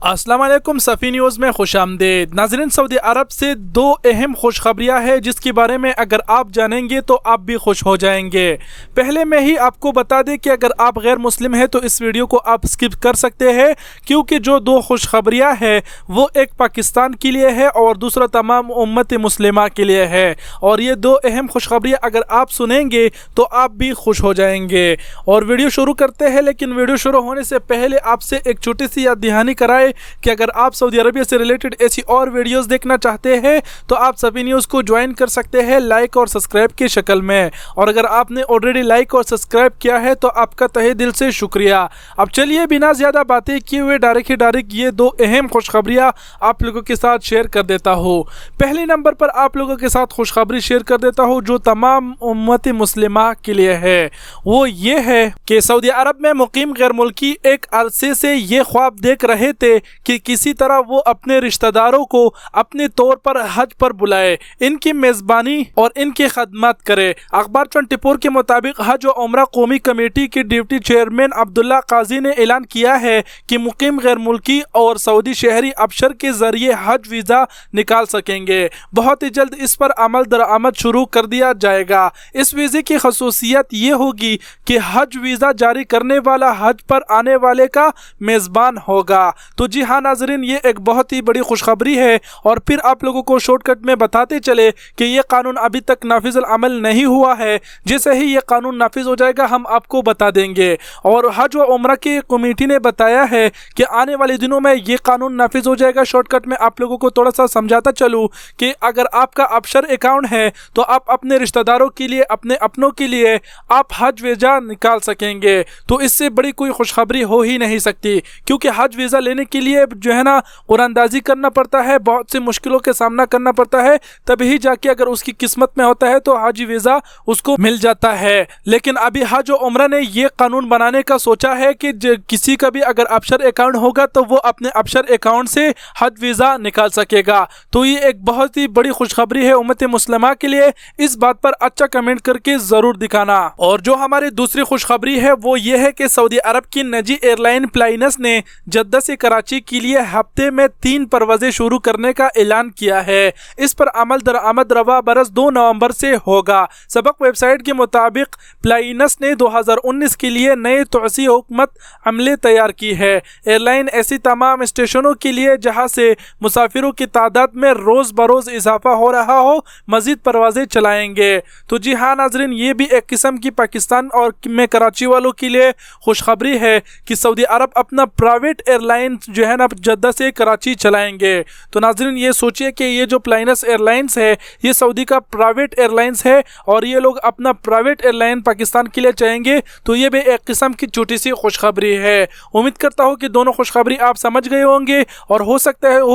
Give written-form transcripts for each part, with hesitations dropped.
अस्सलाम वालेकुम सफ़ी न्यूज़ में खुश आमदीद। नाज़रीन, सऊदी अरब से दो अहम खुशखबरियाँ हैं जिसके बारे में अगर आप जानेंगे तो आप भी खुश हो जाएंगे। पहले मैं ही आपको बता दें कि अगर आप गैर मुस्लिम हैं तो इस वीडियो को आप स्किप कर सकते हैं, क्योंकि जो दो खुशखबरियाँ हैं वो एक पाकिस्तान के लिए है और दूसरा तमाम उम्मत मुस्लिमा के लिए है। और ये दो अहम खुशखबरियाँ अगर आप सुनेंगे तो आप भी खुश हो जाएंगे। और वीडियो शुरू करते हैं, लेकिन वीडियो शुरू होने से पहले आपसे एक छोटी सी याद दहानी कराए कि अगर आप सऊदी अरबिया से रिलेटेड ऐसी और वीडियोस देखना चाहते हैं तो आप सभी न्यूज़ को ज्वाइन कर सकते हैं लाइक और सब्सक्राइब की शक्ल में। और अगर आपने ऑलरेडी लाइक और सब्सक्राइब किया है तो आपका तहे दिल से शुक्रिया। अब चलिए बिना ज़्यादा बातें किए हुए डायरेक्ट ये दो अहम खुशखबरियाँ आप लोगों के साथ शेयर कर देता हूँ। पहले नंबर पर आप लोगों के साथ खुशखबरी शेयर कर देता हूँ जो तमाम उम्मत मुस्लिमा के लिए है। वो ये है कि सऊदी अरब में मुकीम गैर मुल्की एक अरसे से ये ख्वाब देख रहे थे कि किसी तरह वो अपने रिश्तेदारों को अपने तौर पर हज पर बुलाए, इनकी मेज़बानी और इनकी खदमत करे। अखबार 24 के मुताबिक हज और उम्रा कौमी कमेटी के डिप्टी चेयरमैन अब्दुल्ला काजी ने ऐलान किया है कि मुकीम गैर मुल्की और सऊदी शहरी अबशर के ज़रिए हज वीज़ा निकाल सकेंगे। बहुत ही जल्द इस पर अमल दरामद शुरू कर दिया जाएगा। इस वीज़े की खसूसियत ये होगी कि हज वीज़ा जारी करने वाला हज पर आने वाले का मेज़बान होगा। तो जी हाँ नाजरीन, ये एक बहुत ही बड़ी खुशखबरी है। और फिर आप लोगों को शॉर्टकट में बताते चले कि ये कानून अभी तक नाफिज़ अमल नहीं हुआ है। जैसे ही ये कानून नाफिज हो जाएगा हम आपको बता देंगे। और हज व उम्रा की कमेटी ने बताया है कि आने वाले दिनों में ये कानून नाफिज हो जाएगा। शॉर्टकट में आप लोगों को थोड़ा सा समझाता चलूँ कि अगर आपका अबशर अकाउंट है तो आप अपने रिश्तेदारों के लिए, अपने अपनों के लिए आप हज वीज़ा निकाल सकेंगे। तो इससे बड़ी कोई खुशखबरी हो ही नहीं सकती, क्योंकि हज वीज़ा लेने के लिए जो है ना कुरानदाजी करना पड़ता है, बहुत सी मुश्किलों के सामना करना पड़ता है, तभी जाके अगर उसकी किस्मत में होता है तो हज वीज़ा उसको मिल जाता है। लेकिन अभी हज और उम्रा ने ये कानून बनाने का सोचा है कि किसी का भी अगर अबशर अकाउंट होगा तो वो अपने अबशर अकाउंट से हज वीज़ा निकाल सकेगा। तो ये एक बहुत ही बड़ी खुशखबरी है उम्मत मुस्लिमा के लिए। इस बात पर अच्छा कमेंट करके ज़रूर दिखाना। और जो हमारी दूसरी खुशखबरी है वो ये है कि सऊदी अरब की निजी एयरलाइन फ्लाइनस ने जद्दा से कराची के लिए हफ्ते में 3 परवाज़ें शुरू करने का ऐलान किया है। इस पर अमल दरामद रवा बरस 2 नवंबर से होगा। सबक वेबसाइट के मुताबिक फ्लाइनस ने 2019 के लिए नए तौसी हुकमत अमले तैयार की है। एयरलाइन ऐसी तमाम स्टेशनों के लिए जहां से मुसाफिरों की तादाद में रोज़ बरोज़ इजाफा हो रहा हो मज़ीद परवाज़ें चलाएंगे। तो जी हाँ नाजरीन, ये भी एक किस्म की पाकिस्तान और में कराची वालों के लिए खुशखबरी है कि सऊदी अरब अपना प्राइवेट एयरलाइन जो है ना जद्दा से कराची चलाएंगे। तो नाजरीन ये सोचिए कि ये जो फ्लाइनस एयरलाइंस है ये सऊदी का प्राइवेट एयरलाइंस है और ये लोग अपना प्राइवेट एयरलाइन पाकिस्तान के लिए चाहेंगे। तो ये भी एक किस्म की छोटी सी खुशखबरी है। उम्मीद करता हूँ कि दोनों खुशखबरी आप समझ गए होंगे और हो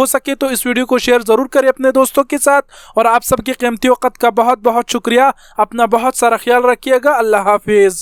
सके तो इस वीडियो को शेयर ज़रूर करें अपने दोस्तों के साथ। और आप सबके कीमती वक़्त का बहुत बहुत शुक्रिया। अपना बहुत सारा ख्याल रखिएगा। अल्लाह हाफिज़।